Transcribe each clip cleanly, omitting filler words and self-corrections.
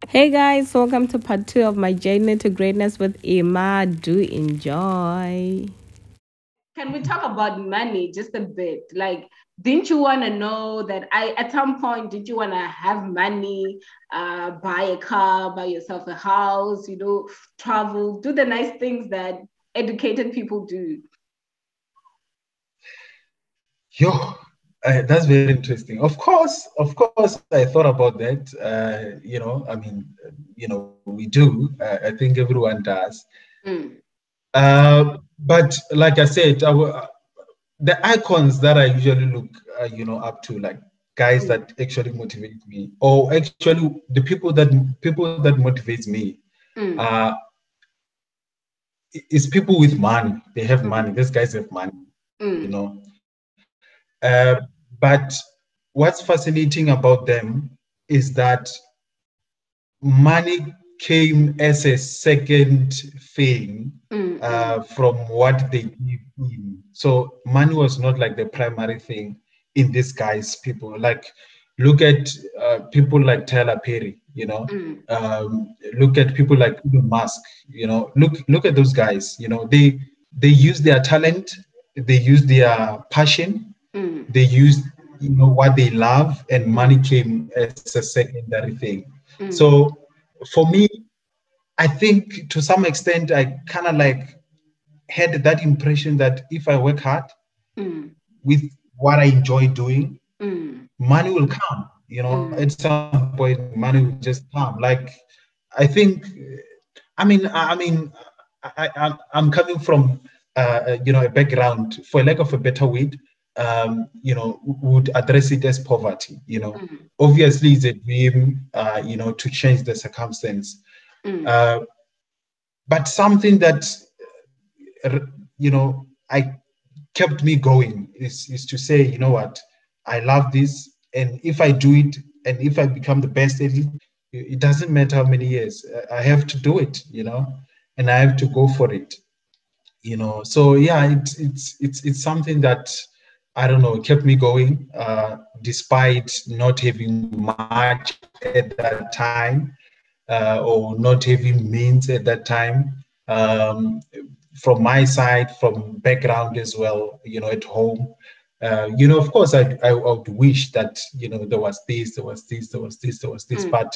Hey guys, welcome to part two of my journey to greatness with Emma. Do enjoy. Can we talk about money just a bit? Like, didn't you want to know that at some point, did you want to have money, buy a car, buy yourself a house, travel, do the nice things that educated people do? Yo, that's very interesting. Of course, I thought about that. We do. I think everyone does. Mm, But like I said, the icons that I usually look, up to, like guys mm, that actually motivate me, or actually the people that motivates me, mm, uh, is people with money. They have mm, money. These guys have money, you mm, know. Uh, but what's fascinating about them is that money came as a second thing mm, mm, from what they give in. So money was not like the primary thing in these guys, people. Like, look at people like Tyler Perry, mm, look at people like Elon Musk, look at those guys, they use their talent, they use their passion, mm, they used what they love, and money mm, came as a secondary thing. mm, So for me, I think to some extent I kind of like had that impression that if I work hard mm, with what I enjoy doing, mm, money will come. At mm, some point money will just come. Like, I think, I'm coming from a background, for lack of a better word, would address it as poverty. mm, Obviously, it's a dream, to change the circumstance, mm. uh, but something that I kept me going is to say, you know what, I love this, and if I do it, and if I become the best at it, it doesn't matter how many years, I have to do it, and I have to go for it. So yeah, it's something that, I don't know, kept me going, despite not having much at that time, or not having means at that time. um, from my side, from background as well, at home, of course, I would wish that, there was this, there was this, there was this, there was this, Mm, but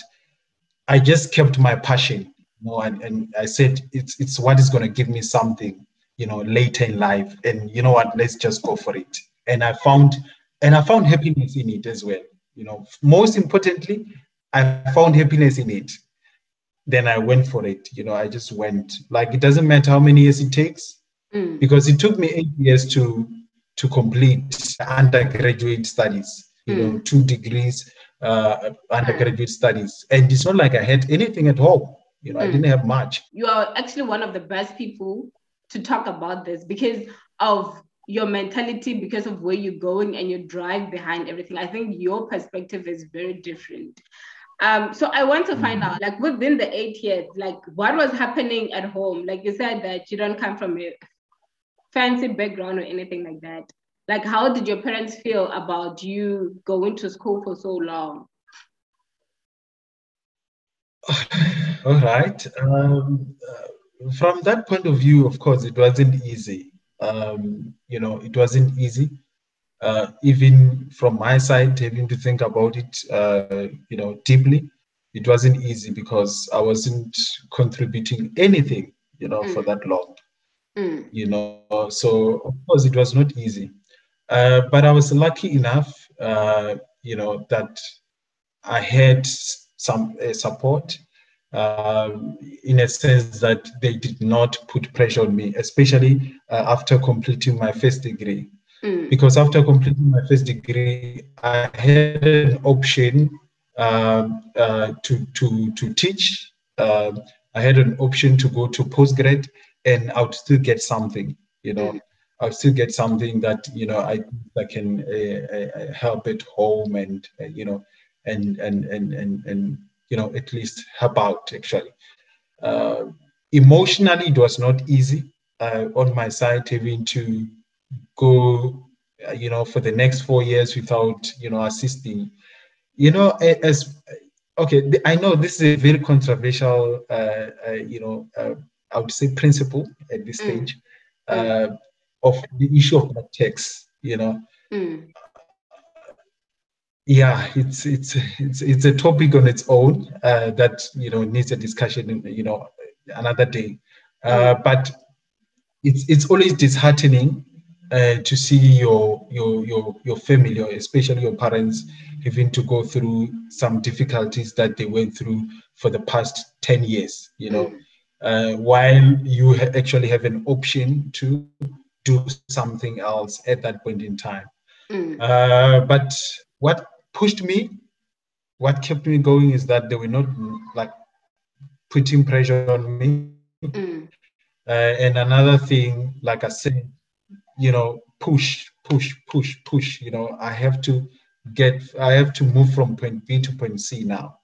I just kept my passion, and I said it's what is going to give me something, later in life. And you know what? Let's just go for it. And I found happiness in it as well. Most importantly, I found happiness in it. Then I went for it. I just went. Like, it doesn't matter how many years it takes, mm, because it took me 8 years to complete undergraduate studies, mm. 2 degrees, Mm, undergraduate studies. And it's not like I had anything at home. I mm. didn't have much. You are actually one of the best people to talk about this because of your mentality, because of where you're going and your drive behind everything. I think your perspective is very different. So I want to find out, Mhm. like within the 8 years, like what was happening at home? Like you said that you don't come from a fancy background or anything like that. Like, how did your parents feel about you going to school for so long? All right. From that point of view, of course, it wasn't easy. It wasn't easy. Even from my side, having to think about it, deeply, it wasn't easy because I wasn't contributing anything, for Mm, that long, mm, So of course, it was not easy. But I was lucky enough, that I had some support, in a sense that they did not put pressure on me, especially after completing my first degree. mm, Because after completing my first degree, I had an option, to teach. I had an option to go to postgrad, and I would still get something. mm, I would still get something that I can help at home, and at least help out, actually. Uh, Emotionally, it was not easy, on my side, having to go, for the next 4 years without, assisting. As Okay, I know this is a very controversial, I would say principle at this stage of the issue of the text. Yeah, it's a topic on its own that needs a discussion, another day. But it's always disheartening to see your family, or especially your parents, having to go through some difficulties that they went through for the past 10 years, while you actually have an option to do something else at that point in time. But what pushed me, what kept me going is that they were not like putting pressure on me. And another thing, like I said, push. I have to move from point B to point C now,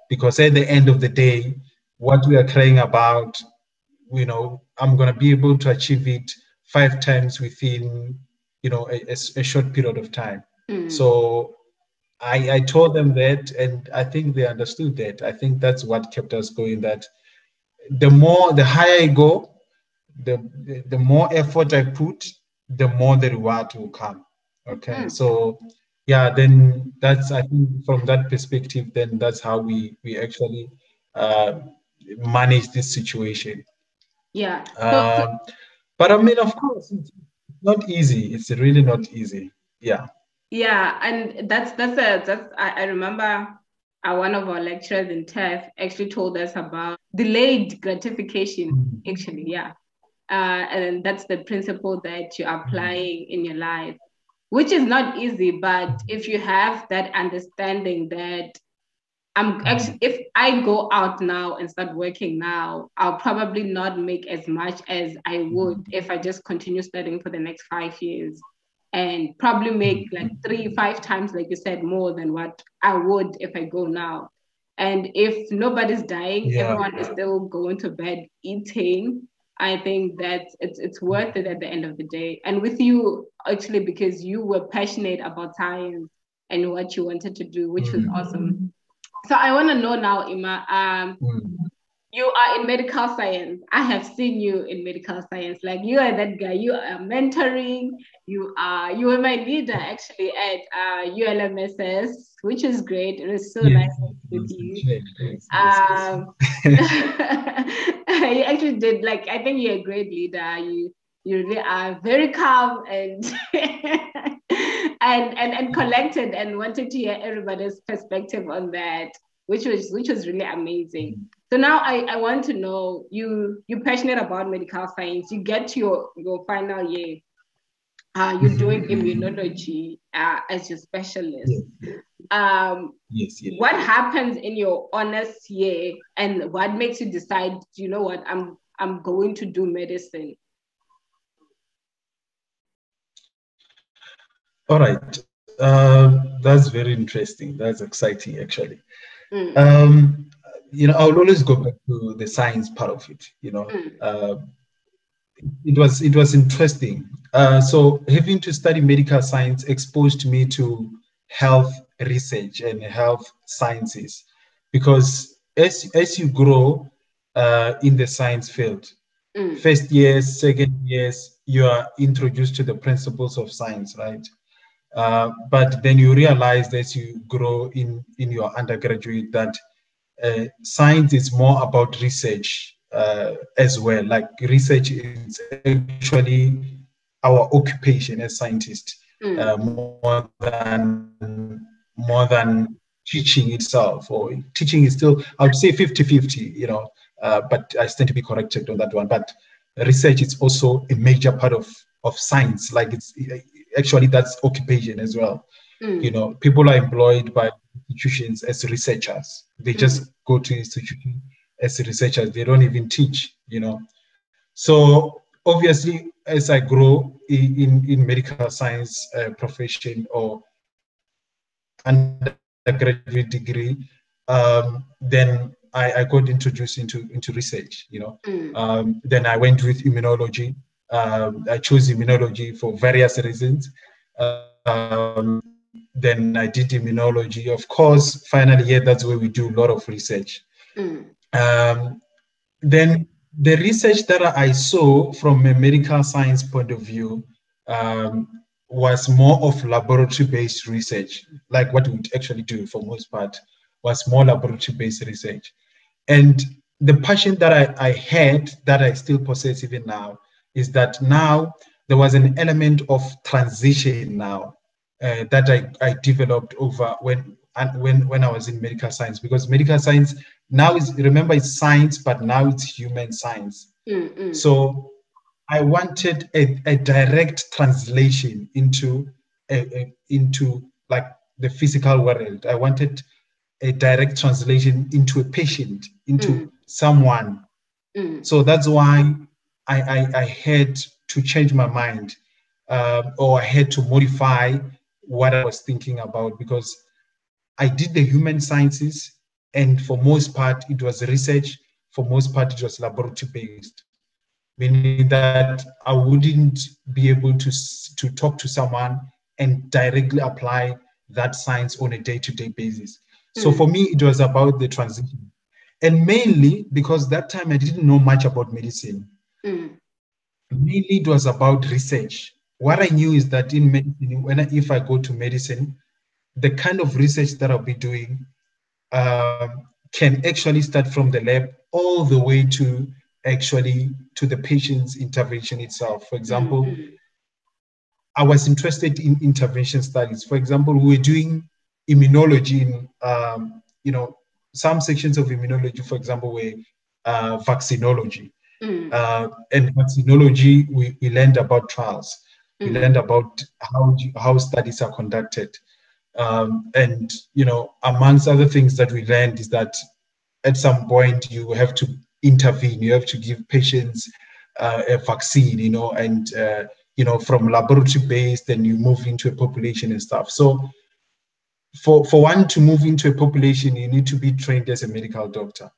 because at the end of the day, what we are caring about, I'm going to be able to achieve it 5 times within, a short period of time. So I told them that, and I think they understood that. I think that's what kept us going, that the higher I go, the more effort I put, the more the reward will come. Okay. So yeah, then I think from that perspective, then that's how we actually manage this situation. Yeah. But I mean, of course, it's not easy. It's really not easy. Yeah. Yeah, and I remember one of our lecturers in TEF actually told us about delayed gratification, actually, yeah. And that's the principle that you're applying in your life, which is not easy, but if you have that understanding that if I go out now and start working now, I'll probably not make as much as I would if I just continue studying for the next 5 years, and probably make like 3-5 times, like you said, more than what I would if I go now. And if nobody's dying, everyone is still going to bed eating. I think that it's worth it at the end of the day. And with you, actually, because you were passionate about science and what you wanted to do, which was awesome. So I want to know now, Ima, you are in medical science. I have seen you in medical science. Like, you are that guy. You are mentoring. You were my leader actually at ULMSS, which is great. It was so nice with you. You actually did, like, I think you're a great leader. You really are very calm and and collected, and wanted to hear everybody's perspective on that, which was really amazing. So now I want to know, you're passionate about medical science. You get to your final year. You're doing immunology as your specialist. Yes. What happens in your honors year, and what makes you decide, you know what, I'm going to do medicine? All right. That's very interesting. That's exciting, actually. I'll always go back to the science part of it. It was interesting. So having to study medical science exposed me to health research and health sciences, because as you grow in the science field, first years, second years, you are introduced to the principles of science, right? But then you realize as you grow in your undergraduate that science is more about research as well. Like, research is actually our occupation as scientists, more than teaching itself. Or teaching is still, I would say, 50-50, but I stand to be corrected on that one. But research is also a major part of science. Like, it's actually, that's occupation as well. People are employed by institutions as researchers. They just go to institutions as researchers. They don't even teach, So obviously, as I grow in medical science profession or undergraduate degree, then I got introduced into research, Then I went with immunology. I chose immunology for various reasons. Then I did immunology. Of course, finally, yeah, that's where we do a lot of research. Then the research that I saw from a medical science point of view was more of laboratory-based research, like what we actually do for most part, was more laboratory-based research. And the passion that I had, that I still possess even now, is that now there was an element of transition now that I developed over when I was in medical science, because medical science now is, remember, it's science, but now it's human science. So I wanted a direct translation into like the physical world. I wanted a direct translation into a patient, into someone. So that's why I had to change my mind, or I had to modify what I was thinking about, because I did the human sciences, and for most part, it was research. For most part, it was laboratory based, meaning that I wouldn't be able to talk to someone and directly apply that science on a day-to-day basis. So for me, it was about the transition. And mainly because that time I didn't know much about medicine. Mainly it was about research. What I knew is that in medicine, if I go to medicine, the kind of research that I'll be doing can actually start from the lab all the way to actually to the patient's intervention itself. For example, I was interested in intervention studies. For example, we were doing immunology in, some sections of immunology, for example, were vaccinology. And vaccinology, we learned about trials. We learned about how studies are conducted. And, amongst other things that we learned is that at some point you have to intervene, you have to give patients a vaccine, and, from laboratory based, then you move into a population and stuff. So for one to move into a population, you need to be trained as a medical doctor,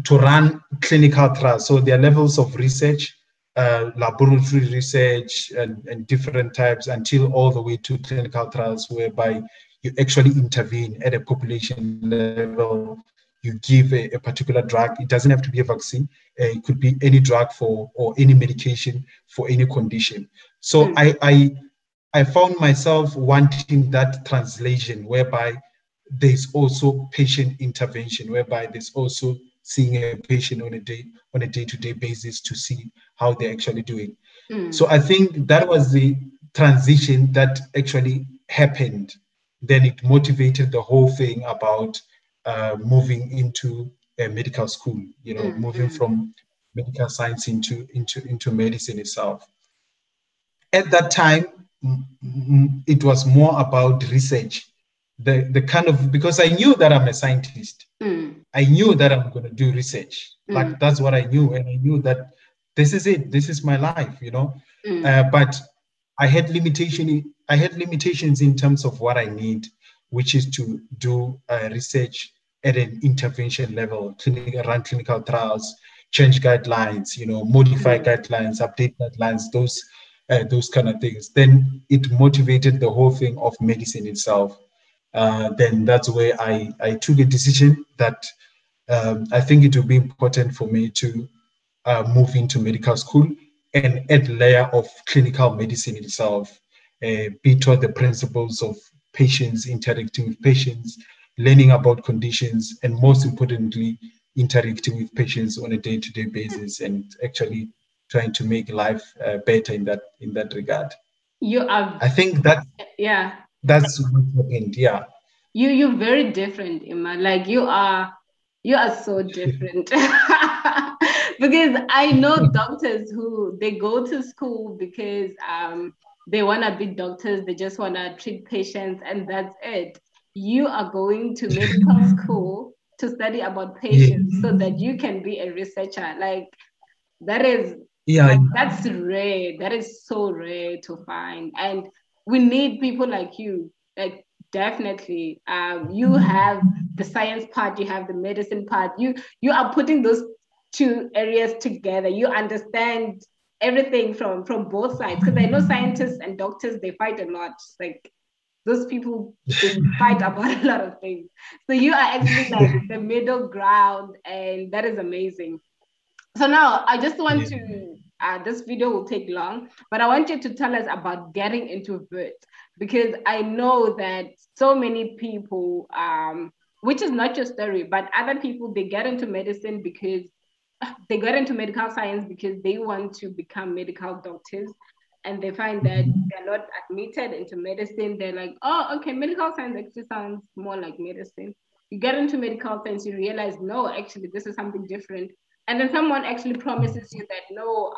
to run clinical trials. So there are levels of research, laboratory research, and different types, until all the way to clinical trials, whereby you actually intervene at a population level. You give a particular drug. It doesn't have to be a vaccine. It could be any drug or any medication for any condition. So I found myself wanting that translation, whereby there's also patient intervention, whereby there's also seeing a patient on a day-to-day basis to see how they're actually doing. So I think that was the transition that actually happened. Then it motivated the whole thing about moving into a medical school, moving from medical science into medicine itself. At that time, it was more about research, the kind of, because I knew that I'm a scientist. I knew that I'm going to do research. Like, that's what I knew. And I knew that this is it. This is my life, but I had limitations in terms of what I need, which is to do research at an intervention level, run clinical trials, change guidelines, modify guidelines, update guidelines, those kind of things. Then it motivated the whole thing of medicine itself. Then that's where I took a decision that I think it will be important for me to move into medical school and add layer of clinical medicine itself, be taught the principles of patients, interacting with patients, learning about conditions, and most importantly, interacting with patients on a day-to-day basis, and actually trying to make life better in that regard. I think that that's what happened. Yeah. You're very different, Emma. Like you are so different. Because I know doctors who they go to school because they want to be doctors, they just want to treat patients, and that's it. You are going to medical school to study about patients so that you can be a researcher. Like that is that's rare. That is so rare to find. And we need people like you. Like definitely. You have the science part, you have the medicine part. You are putting those two areas together. You understand everything from both sides, because I know scientists and doctors, they fight a lot. Like those people, they fight about a lot of things. So you are actually like the middle ground, and that is amazing. So now I just want to, this video will take long, but I want you to tell us about getting into WITS, because I know that so many people, which is not your story, but other people, they get into medicine because they got into medical science because they want to become medical doctors, and they find that they're not admitted into medicine. They're like, oh, okay, medical science actually sounds more like medicine. You get into medical science, you realize, no, actually, this is something different. And then someone actually promises you that, no,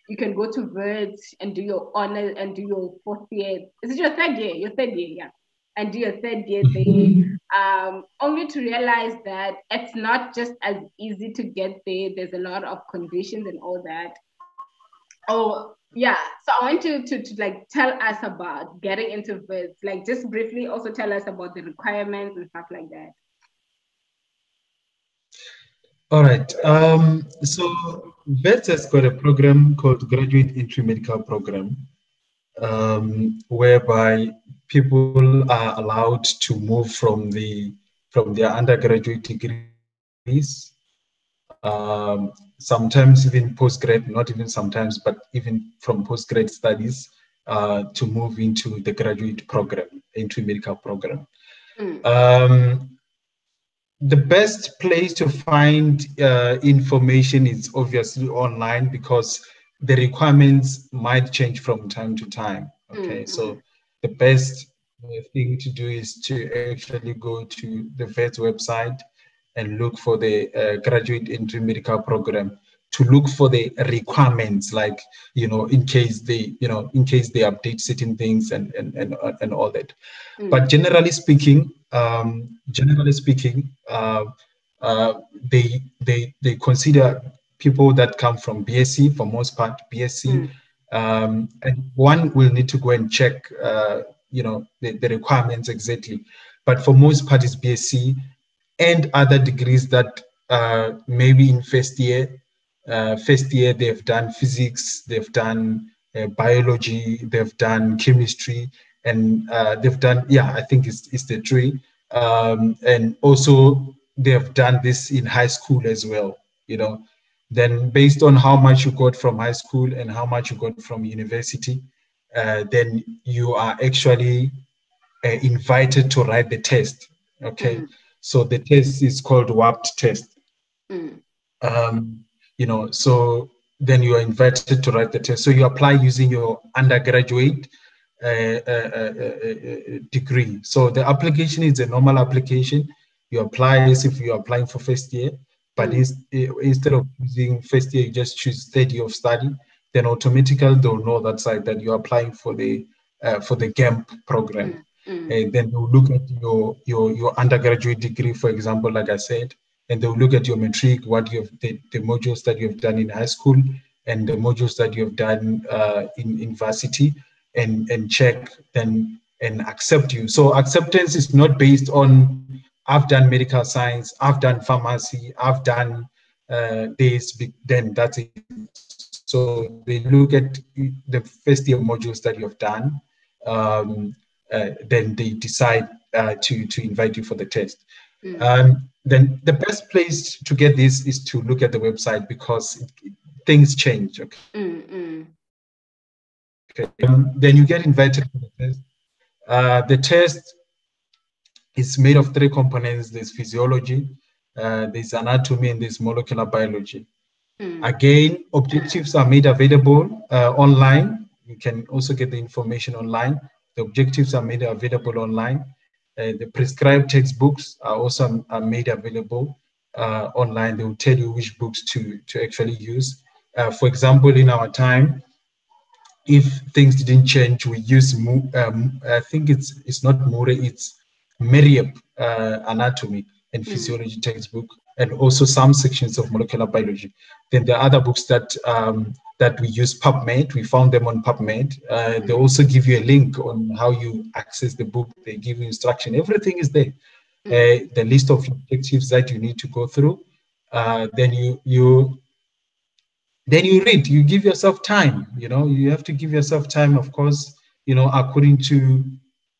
you can go to WITS and do your honor and do your fourth year. Is it your third year? Your third year, yeah. And do your third year there, only to realize that it's not just as easy to get there. There's a lot of conditions and all that. Oh, yeah. So I want you to like tell us about getting into WITS. Like just briefly also tell us about the requirements and stuff like that. All right. So BETS has got a program called Graduate Entry Medical Program, whereby people are allowed to move from their undergraduate degrees, sometimes even postgrad, not even sometimes, but even from postgrad studies, to move into the graduate program, entry medical program. The best place to find information is obviously online, because the requirements might change from time to time. Okay, so the best thing to do is to actually go to the VETS website and look for the graduate entry medical program, to look for the requirements, like, in case they update certain things and all that. But generally speaking, they consider people that come from BSc, for most part BSc, and one will need to go and check the requirements exactly. But for most part, it's BSc and other degrees that maybe in first year they've done physics, they've done biology, they've done chemistry, and they've done, I think it's the three. And also they've done this in high school as well. Then based on how much you got from high school and how much you got from university, then you are actually invited to write the test. Okay, so the test is called WAPT test. So then you are invited to write the test. So you apply using your undergraduate degree. So the application is a normal application. You apply as if you're applying for first year, but instead of using first year, you just choose third year of study. Then automatically they'll know that side that you're applying for the GEMP program. And then they'll look at your undergraduate degree, for example, like I said, and they'll look at your matric, what you have, the modules that you have done in high school and the modules that you have done in university, and check then and accept you. So acceptance is not based on I've done medical science, I've done pharmacy, I've done this, then that's it. So they look at the first year modules that you have done, then they decide to invite you for the test. Then the best place to get this is to look at the website, because things change. Okay. Then you get invited for the test. The test is made of three components. There's physiology, there's anatomy, and there's molecular biology. Again, objectives are made available online. You can also get the information online. The objectives are made available online. The prescribed textbooks are also made available online. They will tell you which books to actually use. For example, in our time, if things didn't change, we use, I think it's not Mure, it's Merriam anatomy and physiology textbook, and also some sections of molecular biology. Then there are other books that that we use PubMed. We found them on PubMed. They also give you a link on how you access the book. They give you instruction. Everything is there. The list of objectives that you need to go through. Then Then you read, you give yourself time, you have to give yourself time, of course, according to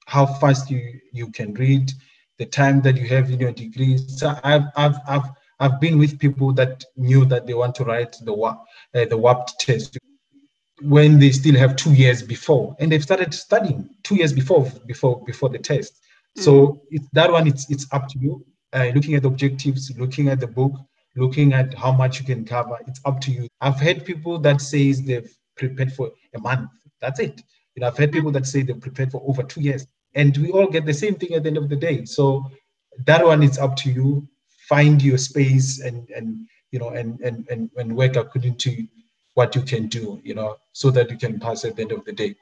how fast you can read, the time that you have in your degree. So I've been with people that knew that they want to write the WAPT test when they still have 2 years before, and they've started studying 2 years before the test. So that one, it's up to you. Looking at the objectives, looking at the book, looking at how much you can cover, it's up to you. I've had people that says they've prepared for a month. That's it. I've had people that say they've prepared for over 2 years, and we all get the same thing at the end of the day. So that one, it's up to you. Find your space and work according to what you can do, so that you can pass at the end of the day.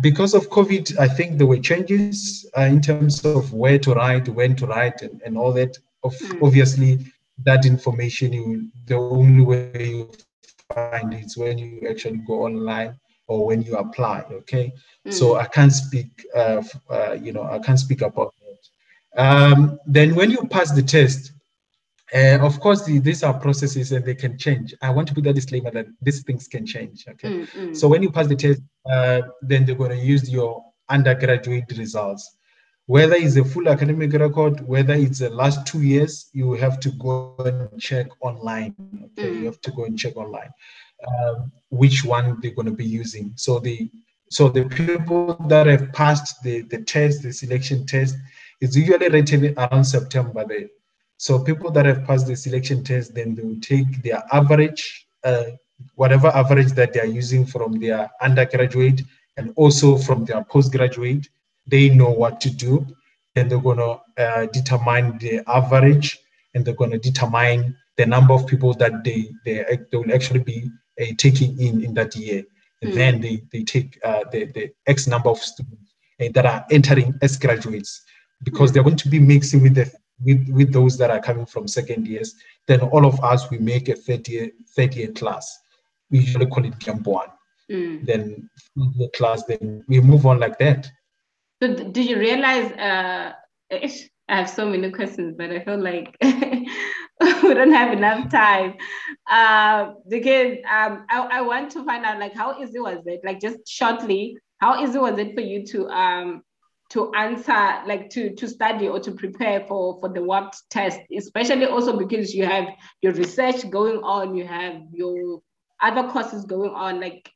Because of COVID, I think there were changes in terms of where to write, when to write, and all that. Obviously, that information, the only way you find it is when you actually go online or when you apply. Okay, so I can't speak. I can't speak about that. Then when you pass the test, of course, these are processes and they can change. I want to put that disclaimer that these things can change. Okay. So when you pass the test, then they're going to use your undergraduate results. Whether it's a full academic record, whether it's the last 2 years, you have to go and check online. Okay. You have to go and check online which one they're going to be using. So the people that have passed the test, the selection test, is usually written around September there. So people that have passed the selection test, then they will take their average, whatever average that they are using from their undergraduate and also from their postgraduate. They know what to do. Then they're going to determine the average, and they're going to determine the number of people that they will actually be taking in that year. And then they take the X number of students that are entering as graduates, because they're going to be mixing with those that are coming from second years. Then all of us, we make a third year class. We usually call it GEMP 1. Then the class, then we move on like that. So did you realize, I have so many questions, but I feel like we don't have enough time, because I want to find out, like, how easy was it? Like, just shortly, how easy was it for you to answer, like to study or to prepare for the WAPT test, especially also because you have your research going on, you have your other courses going on, like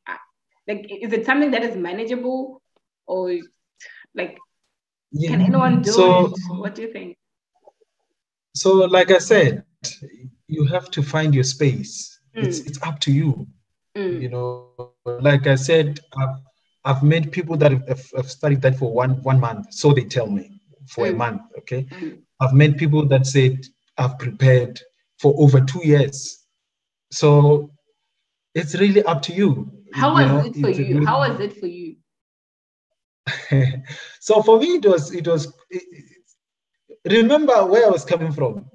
is it something that is manageable, or like, can anyone do it? What do you think? So like I said, you have to find your space. It's up to you. Like I said, I've met people that have studied that for one month. So they tell me, for a month. Okay. I've met people that said I've prepared for over 2 years. So it's really up to you. How was it for you? How was it for you? So for me, it was remember where I was coming from.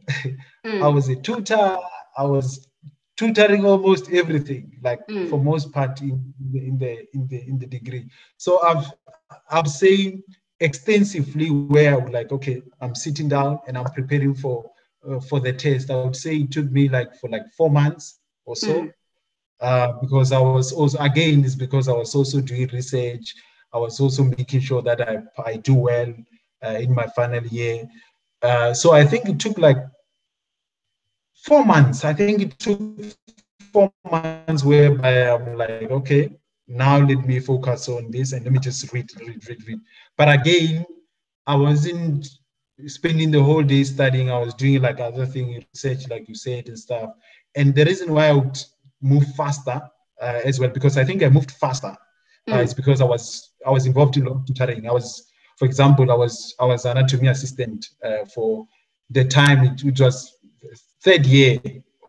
I was a tutor. I was tutoring almost everything, like for most part in the degree. So I'm saying extensively where I would like, okay, I'm sitting down and I'm preparing for the test. I would say it took me for 4 months or so. Because I was also, again, it's because I was also doing research. I was also making sure that I do well in my final year. So I think it took 4 months. I think it took 4 months whereby I'm like, okay, now let me focus on this and let me just read. But again, I wasn't spending the whole day studying. I was doing other things, research, like you said, and stuff. And the reason why I would move faster as well, because I think I moved faster, is because I was involved in a lot of tutoring. For example, I was anatomy assistant for the time. It was third year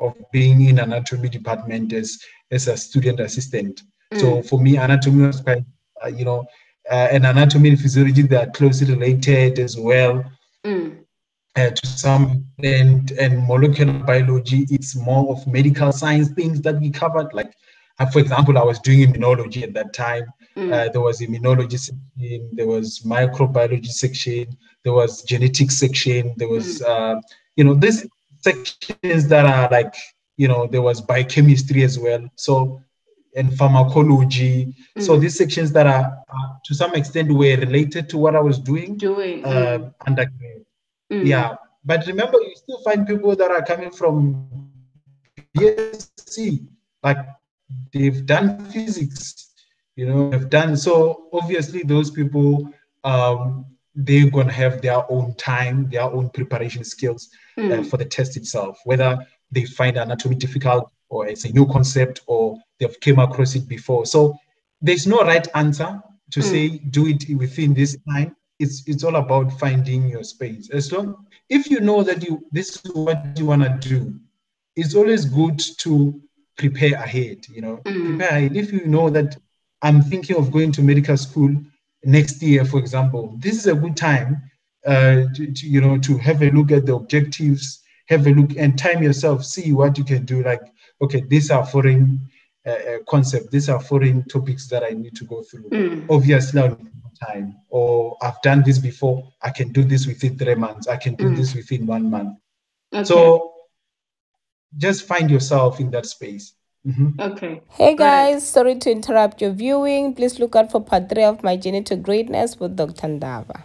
of being in anatomy department as a student assistant. So for me, anatomy was quite, and anatomy and physiology, they are closely related as well. To some extent, and molecular biology, it's more of medical science things that we covered. For example, I was doing immunology at that time. There was immunology section, there was microbiology section, there was genetics section, there was, these sections that are there was biochemistry as well. So, and pharmacology. So these sections that are to some extent were related to what I was doing undergrad. Yeah, but remember, you still find people that are coming from BSc, like they've done physics, have done, so obviously those people, they're going to have their own time, their own preparation skills for the test itself, whether they find anatomy difficult or it's a new concept or they've came across it before. So there's no right answer to say do it within this time. It's all about finding your space. As long if you know that this is what you want to do, it's always good to prepare ahead. Prepare ahead. If you know that I'm thinking of going to medical school next year, for example, this is a good time to have a look at the objectives, have a look and time yourself, see what you can do. Like, okay, these are foreign concepts, these are foreign topics that I need to go through. Obviously, I'll need time, or I've done this before, I can do this within 3 months, I can do this within 1 month. Okay. So just find yourself in that space. Okay. Hey guys, sorry to interrupt your viewing. Please look out for part 3 of my journey to greatness with Dr. Ndaba.